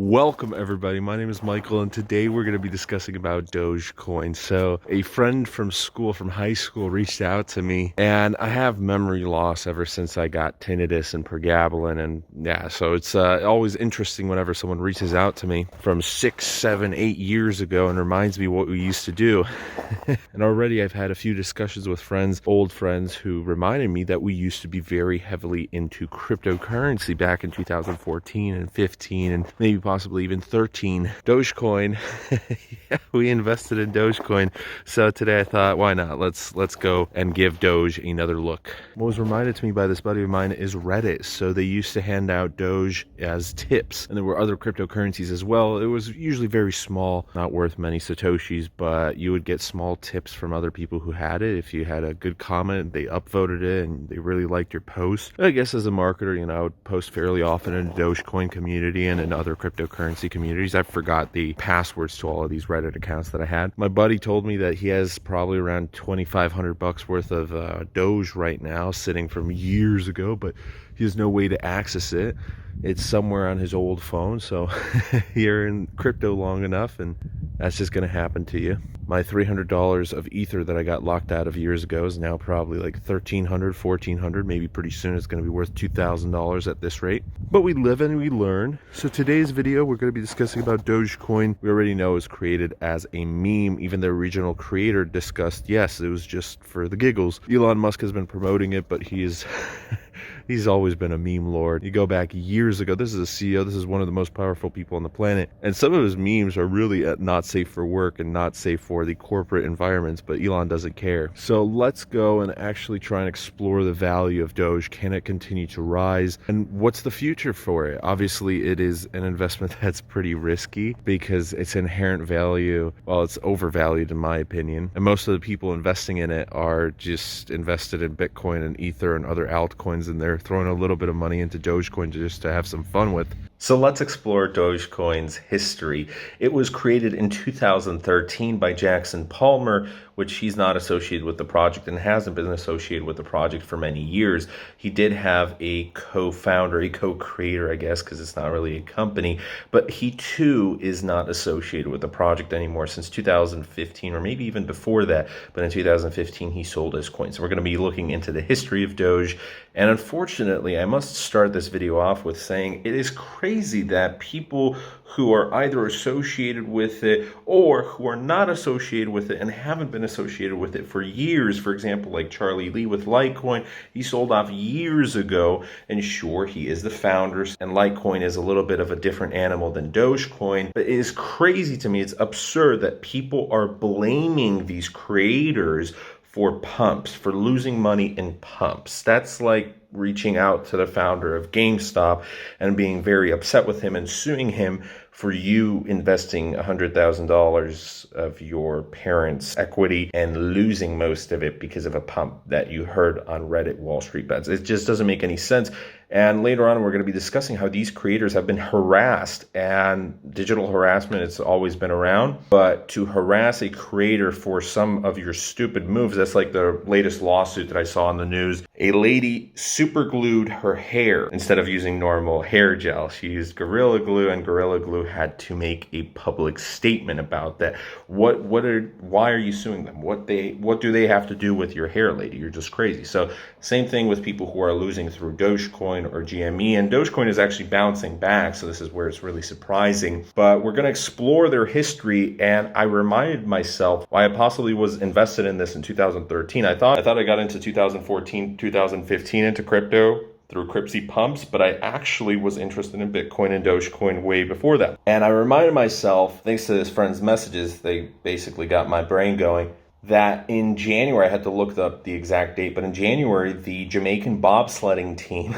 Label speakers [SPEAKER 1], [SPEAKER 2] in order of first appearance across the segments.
[SPEAKER 1] Welcome everybody, my name is Michael and today we're going to be discussing about Dogecoin. So a friend from school, from high school, reached out to me and I have memory loss ever since I got tinnitus and pregabalin, and yeah, so it's always interesting whenever someone reaches out to me from 6, 7, 8 years ago and reminds me what we used to do. And already I've had a few discussions with friends, old friends, who reminded me that we used to be very heavily into cryptocurrency back in 2014 and 15 and maybe possibly even 13. Dogecoin. Yeah, we invested in Dogecoin. So today I thought, why not? Let's go and give Doge another look. What was reminded to me by this buddy of mine is Reddit. So they used to hand out Doge as tips, and there were other cryptocurrencies as well. It was usually very small, not worth many satoshis, but you would get small tips from other people who had it. If you had a good comment, they upvoted it and they really liked your post. I guess as a marketer, I would post fairly often in the Dogecoin community and in other cryptocurrency communities. I forgot the passwords to all of these Reddit accounts that I had. My buddy told me that he has probably around $2,500 worth of Doge right now sitting from years ago, but he has no way to access it. It's somewhere on his old phone. So you're in crypto long enough and that's just going to happen to you. My $300 of Ether that I got locked out of years ago is now probably like $1,300, $1,400. Maybe pretty soon it's going to be worth $2,000 at this rate. But we live and we learn. So today's video, we're going to be discussing about Dogecoin. We already know it was created as a meme. Even the original creator discussed, yes, it was just for the giggles. Elon Musk has been promoting it, but he's always been a meme lord. You go back years ago, this is a CEO, this is one of the most powerful people on the planet, and some of his memes are really not safe for work and not safe for the corporate environments, but Elon doesn't care. So let's go and actually try and explore the value of Doge. Can it continue to rise? And what's the future for it? Obviously, it is an investment that's pretty risky because its inherent value, well, it's overvalued in my opinion. And most of the people investing in it are just invested in Bitcoin and Ether and other altcoins, and they're throwing a little bit of money into Dogecoin just to have some fun with. So let's explore Dogecoin's history. It was created in 2013 by Jackson Palmer, which he's not associated with the project and hasn't been associated with the project for many years. He did have a co-founder, a co-creator, I guess, because it's not really a company, but he too is not associated with the project anymore since 2015, or maybe even before that. But in 2015, he sold his coins. So we're going to be looking into the history of Doge. And unfortunately, I must start this video off with saying it is crazy that people who are either associated with it or who are not associated with it and haven't been associated with it for years, for example, like Charlie Lee with Litecoin, he sold off years ago, and sure, he is the founder, and Litecoin is a little bit of a different animal than Dogecoin, but it is crazy to me, it's absurd that people are blaming these creators for pumps, for losing money in pumps. That's like reaching out to the founder of GameStop and being very upset with him and suing him for you investing $100,000 of your parents' equity and losing most of it because of a pump that you heard on Reddit Wall Street Bets. It just doesn't make any sense. And later on, we're going to be discussing how these creators have been harassed, and digital harassment, it's always been around. But to harass a creator for some of your stupid moves, that's like the latest lawsuit that I saw on the news. A lady super glued her hair instead of using normal hair gel. She used Gorilla Glue, and Gorilla Glue had to make a public statement about that. Why are you suing them? What do they have to do with your hair, lady? You're just crazy. So same thing with people who are losing through Dogecoin or GME, and Dogecoin is actually bouncing back, so this is where it's really surprising. But we're going to explore their history, and I reminded myself why I possibly was invested in this in 2013. I thought I got into 2014, 2015 into crypto through Cryptsy pumps, but I actually was interested in Bitcoin and Dogecoin way before that. And I reminded myself, thanks to this friend's messages, they basically got my brain going, that in January, I had to look up the exact date, but in January, the Jamaican bobsledding team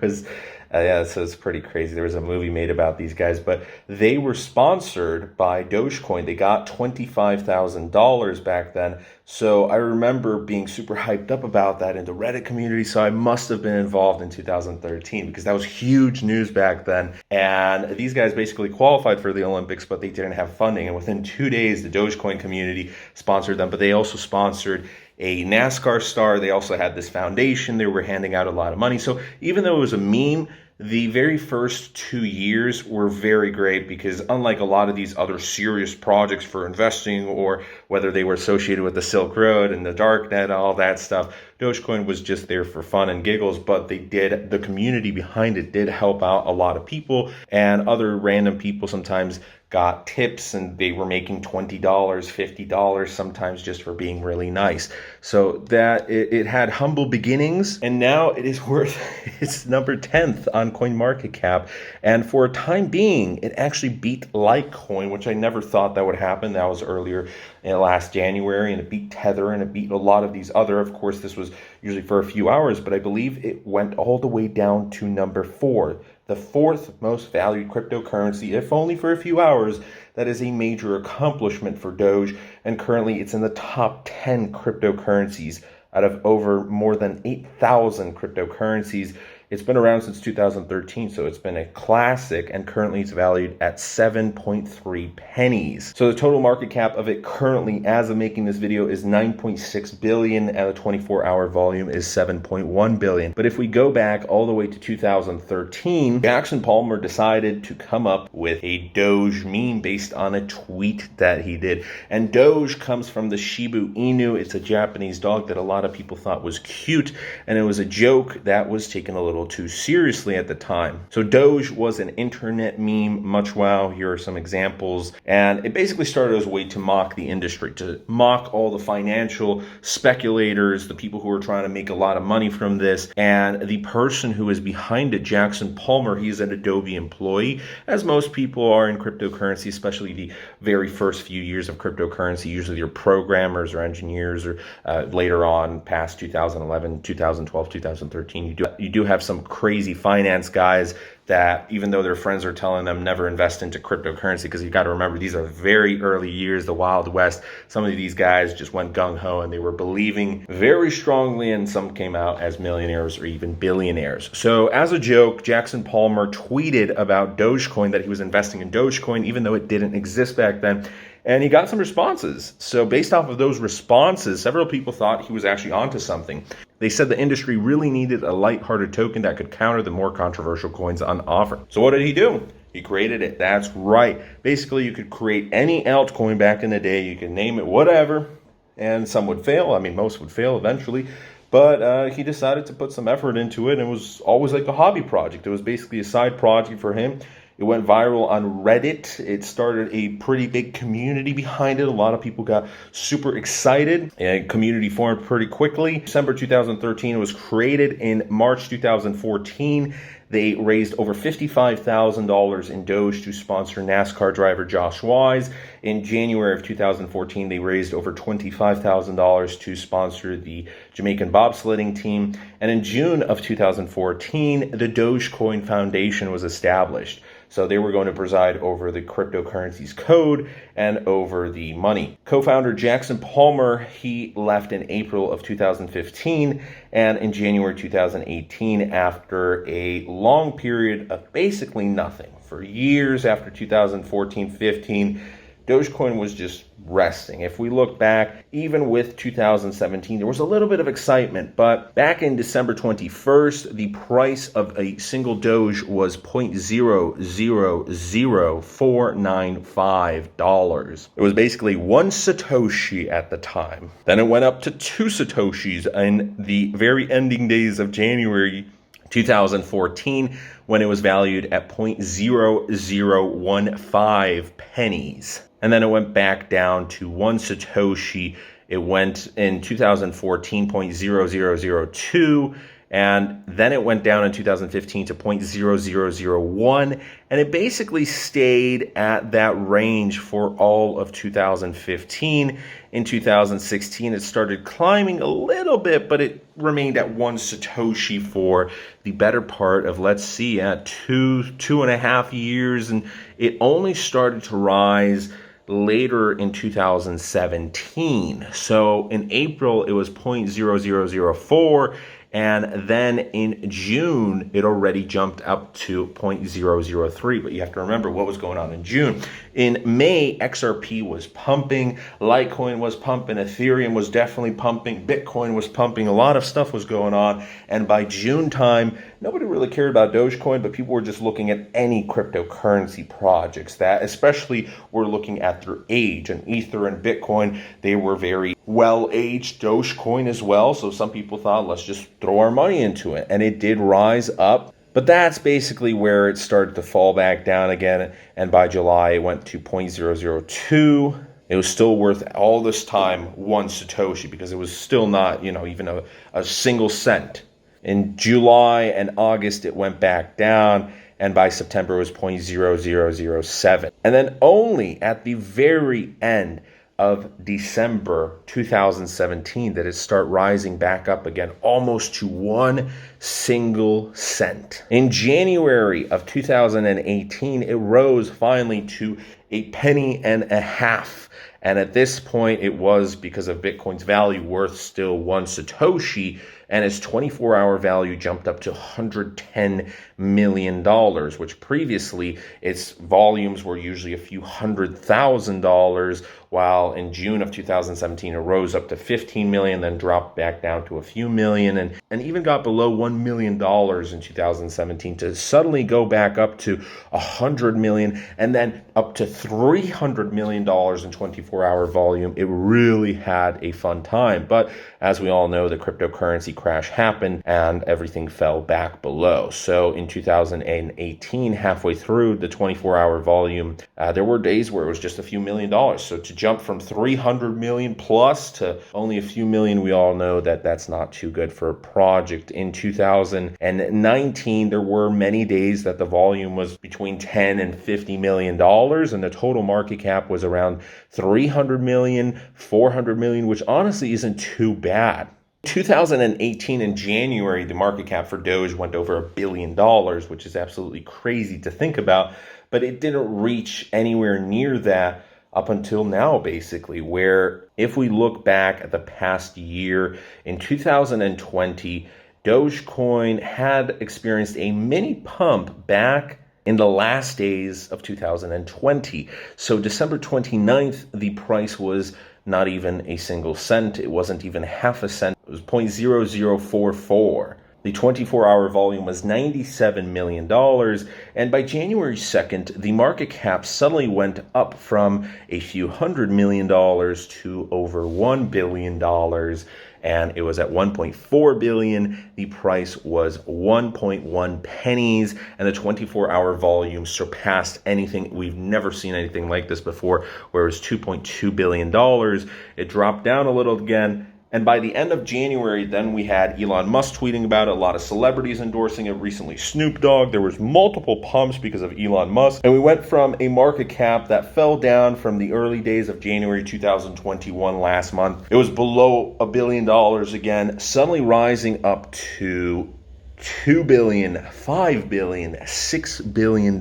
[SPEAKER 1] was, so it's pretty crazy. There was a movie made about these guys, but they were sponsored by Dogecoin. They got $25,000 back then. So I remember being super hyped up about that in the Reddit community. So I must have been involved in 2013 because that was huge news back then. And these guys basically qualified for the Olympics, but they didn't have funding. And within 2 days, the Dogecoin community sponsored them, but they also sponsored a NASCAR star. They also had this foundation. They were handing out a lot of money. So even though it was a meme, The very first 2 years were very great because unlike a lot of these other serious projects for investing, or whether they were associated with the Silk Road and the darknet, all that stuff, Dogecoin was just there for fun and giggles, but the community behind it did help out a lot of people, and other random people sometimes got tips and they were making $20, $50 sometimes just for being really nice. So that it had humble beginnings, and now it is worth its number 10th on CoinMarketCap. And for a time being, it actually beat Litecoin, which I never thought that would happen. That was earlier in last January, and it beat Tether, and it beat a lot of these other. Of course, this was usually for a few hours, but I believe it went all the way down to number 4. The 4th most valued cryptocurrency, if only for a few hours. That is a major accomplishment for Doge, and currently it's in the top 10 cryptocurrencies out of over more than 8,000 cryptocurrencies. It's been around since 2013, so it's been a classic, and currently it's valued at 7.3 pennies. So the total market cap of it currently, as of making this video, is 9.6 billion, and the 24-hour volume is 7.1 billion. But if we go back all the way to 2013, Jackson Palmer decided to come up with a Doge meme based on a tweet that he did. And Doge comes from the Shiba Inu. It's a Japanese dog that a lot of people thought was cute, and it was a joke that was taken a little too seriously at the time. So Doge was an internet meme, much wow. Here are some examples. And it basically started as a way to mock the industry, to mock all the financial speculators, the people who were trying to make a lot of money from this. And the person who is behind it, Jackson Palmer, he's an Adobe employee, as most people are in cryptocurrency, especially the very first few years of cryptocurrency. Usually you're programmers or engineers, or later on past 2011, 2012, 2013, you do have some crazy finance guys that, even though their friends are telling them never invest into cryptocurrency, because you got to remember these are very early years, the Wild West. Some of these guys just went gung-ho and they were believing very strongly, and some came out as millionaires or even billionaires. So as a joke, Jackson Palmer tweeted about Dogecoin, that he was investing in Dogecoin even though it didn't exist back then. And he got some responses. So based off of those responses, several people thought he was actually onto something. They said the industry really needed a lighthearted token that could counter the more controversial coins on offer. So what did he do? He created it. That's right. Basically, you could create any altcoin back in the day. You could name it whatever, and some would fail. I mean, most would fail eventually. But he decided to put some effort into it, and it was always like a hobby project. It was basically a side project for him. It went viral on Reddit. It started a pretty big community behind it. A lot of people got super excited, and community formed pretty quickly. December 2013, it was created. In March 2014, they raised over $55,000 in Doge to sponsor NASCAR driver Josh Wise. In January of 2014, they raised over $25,000 to sponsor the Jamaican bobsledding team. And in June of 2014, the Dogecoin Foundation was established. So they were going to preside over the cryptocurrency's code and over the money. Co-founder Jackson Palmer, he left in April of 2015, and in January 2018, after a long period of basically nothing, for years after 2014-15, Dogecoin was just resting. If we look back, even with 2017, there was a little bit of excitement, but back in December 21st, the price of a single Doge was $0.000495. It was basically one Satoshi at the time. Then it went up to 2 Satoshis in the very ending days of January 2014, when it was valued at 0.0015 pennies. And then it went back down to 1 Satoshi. It went in 2014, 0.0002, and then it went down in 2015 to 0.0001, and it basically stayed at that range for all of 2015. In 2016, it started climbing a little bit, but it remained at 1 Satoshi for the better part of, let's see, at two and a half years, and it only started to rise later in 2017. So in April, it was 0.0004, And then in June, it already jumped up to 0.003. But you have to remember what was going on in June. In May, XRP was pumping, Litecoin was pumping, Ethereum was definitely pumping, Bitcoin was pumping, a lot of stuff was going on. And by June time, nobody really cared about Dogecoin, but people were just looking at any cryptocurrency projects that especially were looking at their age. And Ether and Bitcoin, they were very well-aged. Dogecoin as well. So some people thought, let's just throw our money into it. And it did rise up. But that's basically where it started to fall back down again. And by July, it went to 0.002. It was still worth all this time 1 Satoshi because it was still not, even a single cent. In July and August, it went back down. And by September, it was 0.0007. And then only at the very end of December 2017 that it start rising back up again, almost to 1 single cent. In January of 2018, it rose finally to a penny and a half. And at this point, it was because of Bitcoin's value worth still 1 Satoshi, and its 24-hour value jumped up to $110 million, which previously its volumes were usually a few $100,000, while in June of 2017 it rose up to 15 million, then dropped back down to a few million, and even got below $1 million in 2017 to suddenly go back up to 100 million and then up to $300 million in 24-hour volume. It really had a fun time. But as we all know, the cryptocurrency crash happened and everything fell back below. So in 2018, halfway through the 24-hour volume, there were days where it was just a few $1 million. So to jump from 300 million plus to only a few million, we all know that that's not too good for a project. In 2019, there were many days that the volume was between 10 and $50 million, and the total market cap was around 300 million, 400 million, which honestly isn't too bad. 2018 in January, the market cap for Doge went over $1 billion, which is absolutely crazy to think about, but it didn't reach anywhere near that up until now, basically, where if we look back at the past year, in 2020, Dogecoin had experienced a mini pump back in the last days of 2020. So December 29th, the price was not even a single cent. It wasn't even half a cent. It was 0.0044. The 24-hour volume was $97 million, and by January 2nd, the market cap suddenly went up from a few $100 million to over $1 billion, and it was at 1.4 billion. The price was 1.1 pennies, and the 24-hour volume surpassed anything. We've never seen anything like this before, where it was $2.2 billion. It dropped down a little again. And by the end of January, then we had Elon Musk tweeting about it, a lot of celebrities endorsing it, recently Snoop Dogg. There was multiple pumps because of Elon Musk. And we went from a market cap that fell down from the early days of January 2021 last month. It was below $1 billion again, suddenly rising up to $2 billion, $5 billion, $6 billion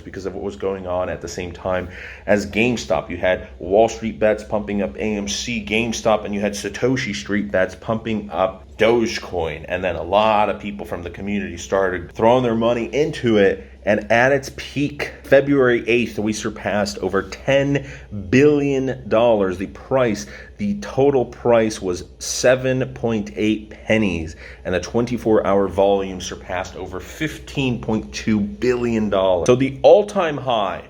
[SPEAKER 1] because of what was going on at the same time as GameStop. You had Wall Street bets pumping up AMC, GameStop, and you had Satoshi Street bets pumping up Dogecoin. And then a lot of people from the community started throwing their money into it. And at its peak, February 8th, we surpassed over $10 billion. The total price was 7.8 pennies, and the 24-hour volume surpassed over $15.2 billion. So the all-time high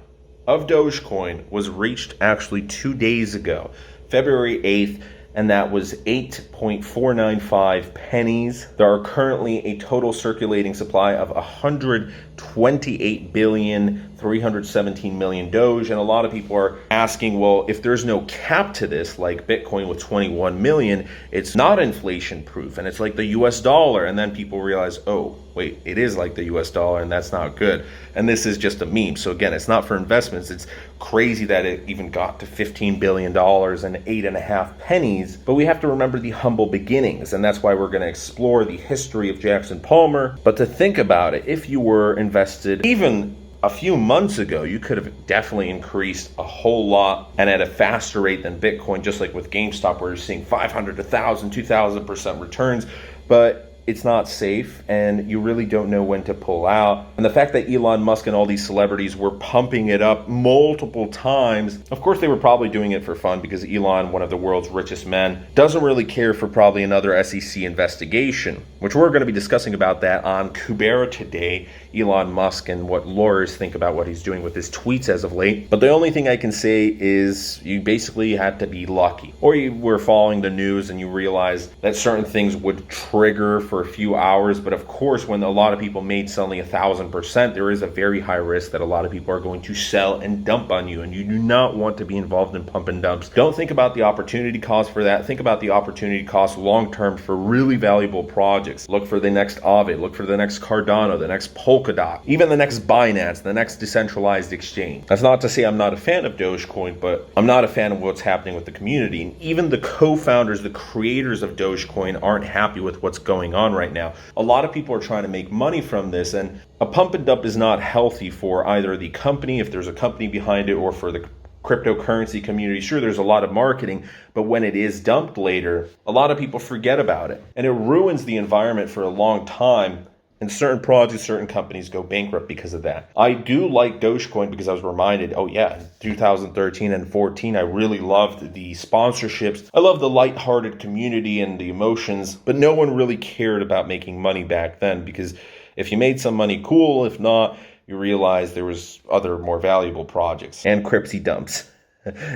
[SPEAKER 1] of Dogecoin was reached actually 2 days ago, February 8th, and that was 8.495 pennies. There are currently a total circulating supply of 128,317,000,000 Doge, and a lot of people are asking, well, if there's no cap to this, like Bitcoin with 21 million, it's not inflation proof, and it's like the US dollar, and then people realize, oh, wait, it is like the US dollar, and that's not good, and this is just a meme. So again, it's not for investments. It's crazy that it even got to $15 billion and 8.5 pennies, but we have to remember the humble beginnings, and that's why we're going to explore the history of Jackson Palmer. But to think about it, if you were invested even a few months ago, you could have definitely increased a whole lot and at a faster rate than Bitcoin, just like with GameStop, where you're seeing 500, 1,000, 2,000% returns. But it's not safe, and you really don't know when to pull out. And the fact that Elon Musk and all these celebrities were pumping it up multiple times, of course they were probably doing it for fun, because Elon, one of the world's richest men, doesn't really care for probably another SEC investigation, which we're going to be discussing about that on Kubera today, Elon Musk and what lawyers think about what he's doing with his tweets as of late. But the only thing I can say is you basically had to be lucky, or you were following the news and you realized that certain things would trigger for a few hours. But of course, when a lot of people made suddenly 1,000%, there is a very high risk that a lot of people are going to sell and dump on you, and you do not want to be involved in pump and dumps. Don't think about the opportunity cost for that. Think about the opportunity cost long term for really valuable projects. Look for the next Aave, look for the next Cardano, the next Polkadot, even the next Binance, the next decentralized exchange. That's not to say I'm not a fan of Dogecoin, but I'm not a fan of what's happening with the community. And even the co-founders, the creators of Dogecoin aren't happy with what's going on right now. A lot of people are trying to make money from this, and a pump and dump is not healthy for either the company, if there's a company behind it, or for the cryptocurrency community. Sure, there's a lot of marketing, but when it is dumped later, a lot of people forget about it, and it ruins the environment for a long time. And certain projects, certain companies go bankrupt because of that. I do like Dogecoin because I was reminded, oh yeah, in 2013 and 14, I really loved the sponsorships. I love the lighthearted community and the emotions, but no one really cared about making money back then, because if you made some money, cool. If not, you realize there was other more valuable projects. And Cryptsy dumps.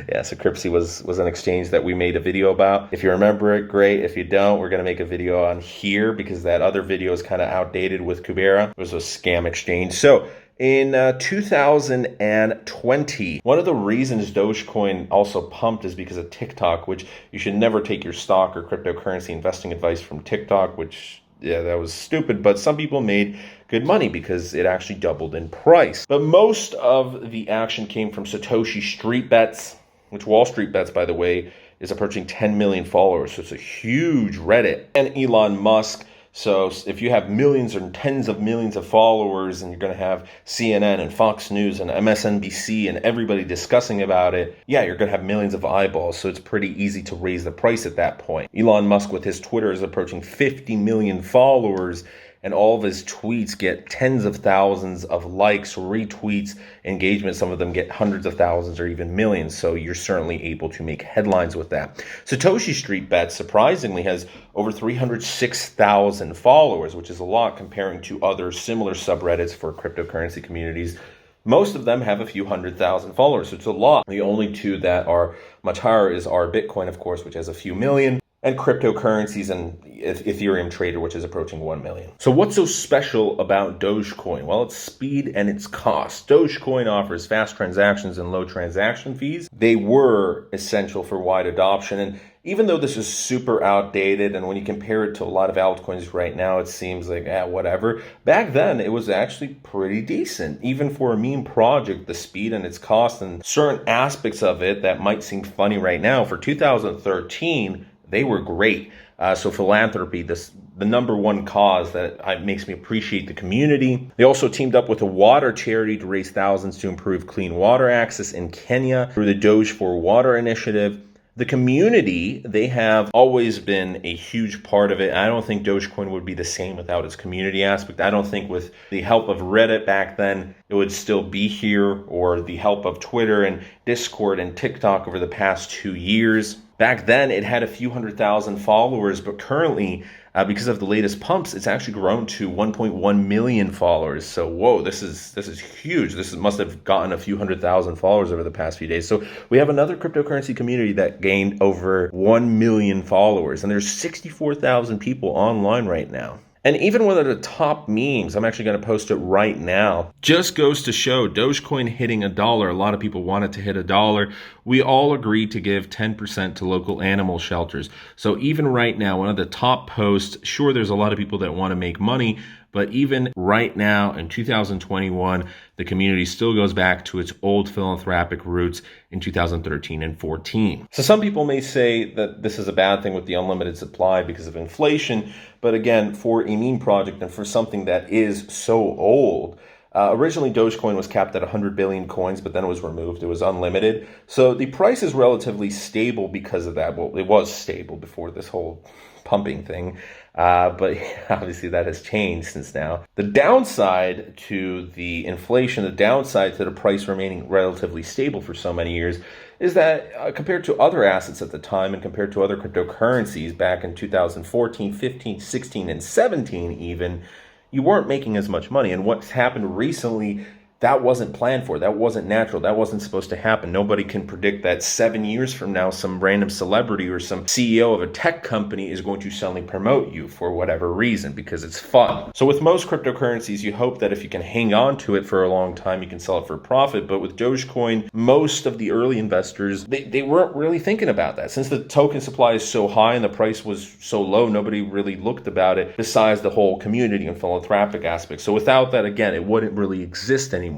[SPEAKER 1] Yeah, so Cryptsy was an exchange that we made a video about. If you remember it, great. If you don't, we're going to make a video on here, because that other video is kind of outdated with Kubera. It was a scam exchange. So in 2020, one of the reasons Dogecoin also pumped is because of TikTok, which you should never take your stock or cryptocurrency investing advice from TikTok, which, yeah, that was stupid. But some people made good money because it actually doubled in price. But most of the action came from Satoshi Street Bets, which Wall Street Bets, by the way, is approaching 10 million followers. So it's a huge Reddit. And Elon Musk. So if you have millions or tens of millions of followers, and you're going to have CNN and Fox News and MSNBC and everybody discussing about it, yeah, you're going to have millions of eyeballs. So it's pretty easy to raise the price at that point. Elon Musk with his Twitter is approaching 50 million followers, and all of his tweets get tens of thousands of likes, retweets, engagement. Some of them get hundreds of thousands or even millions. So you're certainly able to make headlines with that. Satoshi Street Bets, surprisingly, has over 306,000 followers, which is a lot comparing to other similar subreddits for cryptocurrency communities. Most of them have a few 100,000 followers, so it's a lot. The only two that are much higher is our Bitcoin, of course, which has a few million, and cryptocurrencies and Ethereum Trader, which is approaching 1 million. So what's so special about Dogecoin? Well, it's speed and its cost. Dogecoin offers fast transactions and low transaction fees. They were essential for wide adoption. And even though this is super outdated, and when you compare it to a lot of altcoins right now, it seems like, whatever. Back then, it was actually pretty decent. Even for a meme project, the speed and its cost and certain aspects of it that might seem funny right now, for 2013, they were great. So philanthropy, the number one cause that makes me appreciate the community. They also teamed up with a water charity to raise thousands to improve clean water access in Kenya through the Doge for Water initiative. The community, they have always been a huge part of it. I don't think Dogecoin would be the same without its community aspect. I don't think with the help of Reddit back then, it would still be here, or the help of Twitter and Discord and TikTok over the past 2 years. Back then, it had a few 100,000 followers, but currently, because of the latest pumps, it's actually grown to 1.1 million followers. So, whoa, this is huge. Must have gotten a few 100,000 followers over the past few days. So we have another cryptocurrency community that gained over 1 million followers, and there's 64,000 people online right now. And even one of the top memes, I'm actually going to post it right now, just goes to show Dogecoin hitting $1. A lot of people want it to hit $1. We all agreed to give 10% to local animal shelters. So even right now, one of the top posts, sure, there's a lot of people that want to make money, but even right now in 2021, the community still goes back to its old philanthropic roots in 2013 and 14. So some people may say that this is a bad thing with the unlimited supply because of inflation. But again, for a meme project and for something that is so old, originally Dogecoin was capped at 100 billion coins, but then it was removed. It was unlimited. So the price is relatively stable because of that. Well, it was stable before this whole pumping thing. But obviously that has changed since now. The downside to the inflation, the downside to the price remaining relatively stable for so many years is that compared to other assets at the time and compared to other cryptocurrencies back in 2014, 15, 16, and 17 even, you weren't making as much money. And what's happened recently, that wasn't planned for. That wasn't natural. That wasn't supposed to happen. Nobody can predict that 7 years from now, some random celebrity or some CEO of a tech company is going to suddenly promote you for whatever reason because it's fun. So with most cryptocurrencies, you hope that if you can hang on to it for a long time, you can sell it for a profit. But with Dogecoin, most of the early investors, they weren't really thinking about that. Since the token supply is so high and the price was so low, nobody really looked about it besides the whole community and philanthropic aspect. So without that, again, it wouldn't really exist anymore.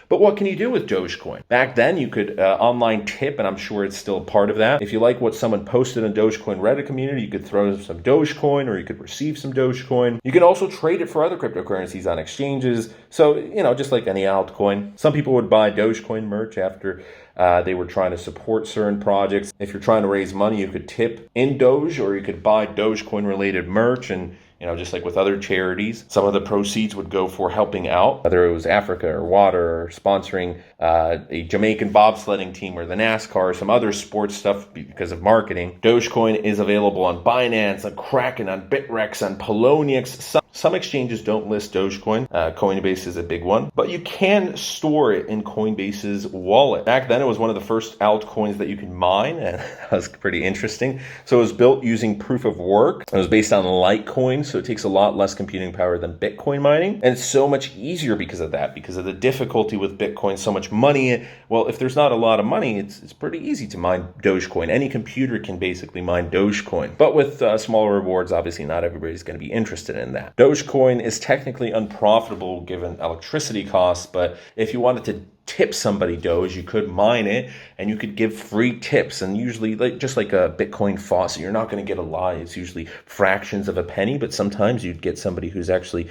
[SPEAKER 1] But what can you do with Dogecoin? Back then, you could online tip, and I'm sure it's still part of that. If you like what someone posted in Dogecoin Reddit community, you could throw some Dogecoin or you could receive some Dogecoin. You can also trade it for other cryptocurrencies on exchanges. So, just like any altcoin. Some people would buy Dogecoin merch after they were trying to support certain projects. If you're trying to raise money, you could tip in Doge or you could buy Dogecoin related merch and just like with other charities, some of the proceeds would go for helping out, whether it was Africa or water or sponsoring a Jamaican bobsledding team or the NASCAR or some other sports stuff because of marketing. Dogecoin is available on Binance, on Kraken, on Bitrex, on Poloniex. Some exchanges don't list Dogecoin. Coinbase is a big one, but you can store it in Coinbase's wallet. Back then, it was one of the first altcoins that you could mine, and that was pretty interesting. So it was built using proof of work. It was based on Litecoin, so it takes a lot less computing power than Bitcoin mining, and it's so much easier because of that, because of the difficulty with Bitcoin, so much money. Well, if there's not a lot of money, it's pretty easy to mine Dogecoin. Any computer can basically mine Dogecoin, but with smaller rewards, obviously not everybody's going to be interested in that. Dogecoin is technically unprofitable given electricity costs, but if you wanted to tip somebody Doge, you could mine it and you could give free tips. And usually, just like a Bitcoin faucet, you're not going to get a lot. It's usually fractions of a penny, but sometimes you'd get somebody who's actually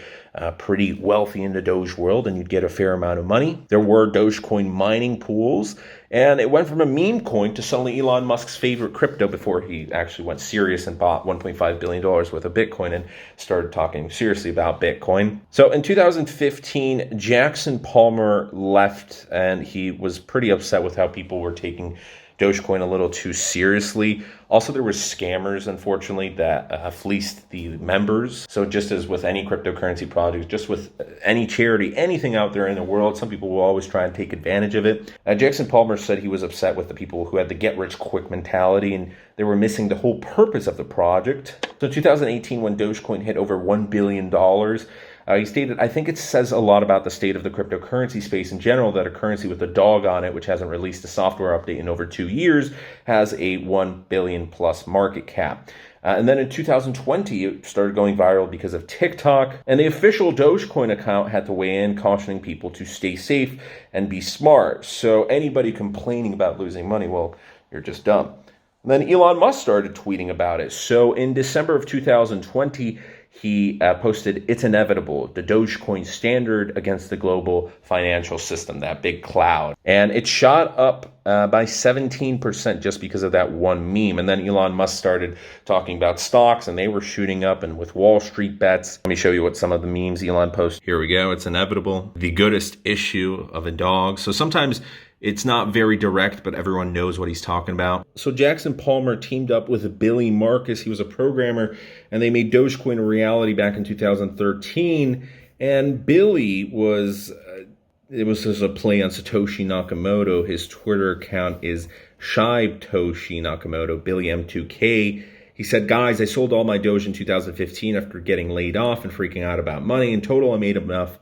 [SPEAKER 1] pretty wealthy in the Doge world and you'd get a fair amount of money. There were Dogecoin mining pools, and it went from a meme coin to suddenly Elon Musk's favorite crypto before he actually went serious and bought $1.5 billion worth of Bitcoin and started talking seriously about Bitcoin. So in 2015, Jackson Palmer left, and he was pretty upset with how people were taking Dogecoin a little too seriously. Also, there were scammers, unfortunately, that fleeced the members. So just as with any cryptocurrency project, just with any charity, anything out there in the world, some people will always try and take advantage of it. Jackson Palmer said he was upset with the people who had the get-rich-quick mentality, and they were missing the whole purpose of the project. So in 2018, when Dogecoin hit over $1 billion, he stated, I think it says a lot about the state of the cryptocurrency space in general that a currency with a dog on it, which hasn't released a software update in over 2 years, has a 1 billion plus market cap. And then in 2020, it started going viral because of TikTok. And the official Dogecoin account had to weigh in, cautioning people to stay safe and be smart. So anybody complaining about losing money, well, you're just dumb. And then Elon Musk started tweeting about it. So in December of 2020, he posted, "It's inevitable, the Dogecoin standard against the global financial system," that big cloud. And it shot up by 17% just because of that one meme. And then Elon Musk started talking about stocks, and they were shooting up, and with Wall Street bets. Let me show you what some of the memes Elon posted. Here we go. It's inevitable. The goodest issue of a dog. So sometimes it's not very direct, but everyone knows what he's talking about. So Jackson Palmer teamed up with Billy Marcus. He was a programmer, and they made Dogecoin a reality back in 2013. And Billy was, it was just a play on Satoshi Nakamoto. His Twitter account is Shibetoshi Nakamoto, Billy M2K. He said, "Guys, I sold all my Doge in 2015 after getting laid off and freaking out about money. In total, I made enough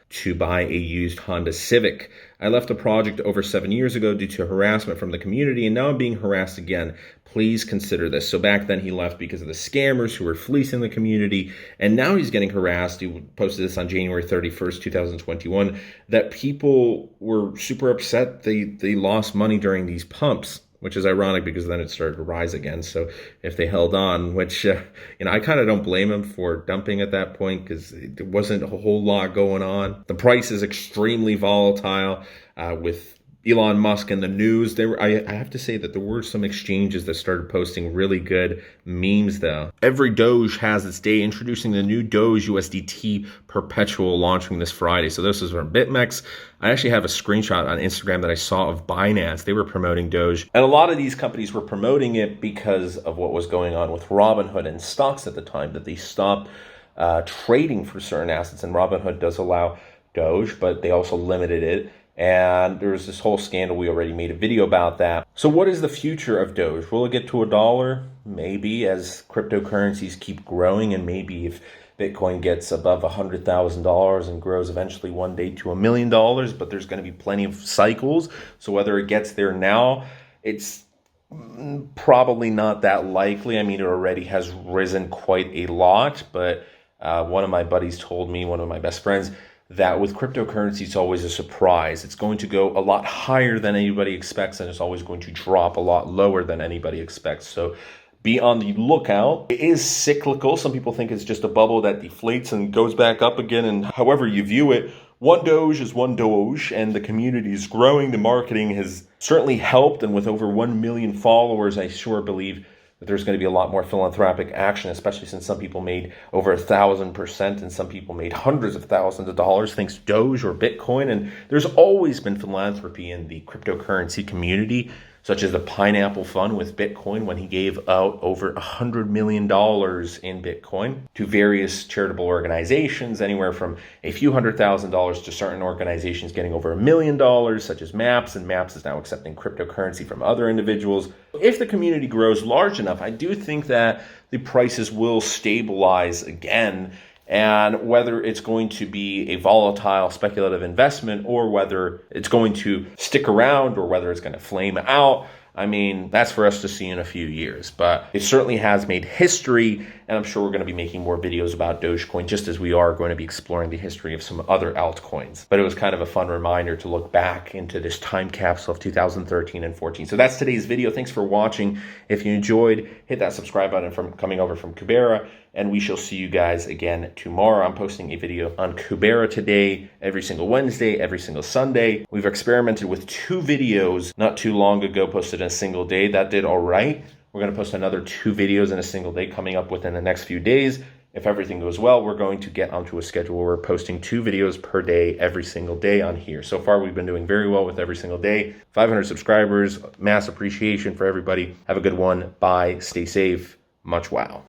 [SPEAKER 1] to buy a used Honda Civic. I left the project over 7 years ago due to harassment from the community, and now I'm being harassed again. Please consider this." So back then he left because of the scammers who were fleecing the community, and now he's getting harassed. He posted this on January 31st, 2021, that people were super upset they lost money during these pumps, which is ironic because then it started to rise again. So if they held on, which, I kind of don't blame them for dumping at that point because there wasn't a whole lot going on. The price is extremely volatile with Elon Musk and the news. I have to say that there were some exchanges that started posting really good memes though. Every Doge has its day, introducing the new Doge USDT perpetual launching this Friday. So this is from BitMEX. I actually have a screenshot on Instagram that I saw of Binance. They were promoting Doge. And a lot of these companies were promoting it because of what was going on with Robinhood and stocks at the time, that they stopped trading for certain assets. And Robinhood does allow Doge, but they also limited it. And there's this whole scandal. We already made a video about that. So what is the future of Doge? Will it get to $1? Maybe, as cryptocurrencies keep growing, and maybe if Bitcoin gets above $100,000 and grows eventually one day to $1 million, but there's going to be plenty of cycles. So whether it gets there now, it's probably not that likely. I mean, it already has risen quite a lot, but one of my buddies told me, one of my best friends, that with cryptocurrency, it's always a surprise. It's going to go a lot higher than anybody expects, and it's always going to drop a lot lower than anybody expects. So be on the lookout. It is cyclical. Some people think it's just a bubble that deflates and goes back up again, and however you view it, one Doge is one Doge, and the community is growing. The marketing has certainly helped, and with over 1 million followers, I sure believe that there's going to be a lot more philanthropic action, especially since some people made over 1,000% and some people made hundreds of thousands of dollars thanks to Doge or Bitcoin. And there's always been philanthropy in the cryptocurrency community, such as the Pineapple Fund with Bitcoin, when he gave out over $100 million in Bitcoin to various charitable organizations, anywhere from a few $100,000 to certain organizations getting over $1 million, such as MAPS, and MAPS is now accepting cryptocurrency from other individuals. If the community grows large enough, I do think that the prices will stabilize again. And whether it's going to be a volatile speculative investment or whether it's going to stick around or whether it's going to flame out, I mean, that's for us to see in a few years. But it certainly has made history, and I'm sure we're going to be making more videos about Dogecoin, just as we are going to be exploring the history of some other altcoins. But it was kind of a fun reminder to look back into this time capsule of 2013 and 14. So that's today's video. Thanks for watching. If you enjoyed, hit that subscribe button from coming over from Kubera, and we shall see you guys again tomorrow. I'm posting a video on Kubera today, every single Wednesday, every single Sunday. We've experimented with 2 videos not too long ago, posted in a single day. That did all right. We're going to post another 2 videos in a single day coming up within the next few days. If everything goes well, we're going to get onto a schedule where we're posting 2 videos per day, every single day on here. So far, we've been doing very well with every single day. 500 subscribers, mass appreciation for everybody. Have a good one. Bye. Stay safe. Much wow.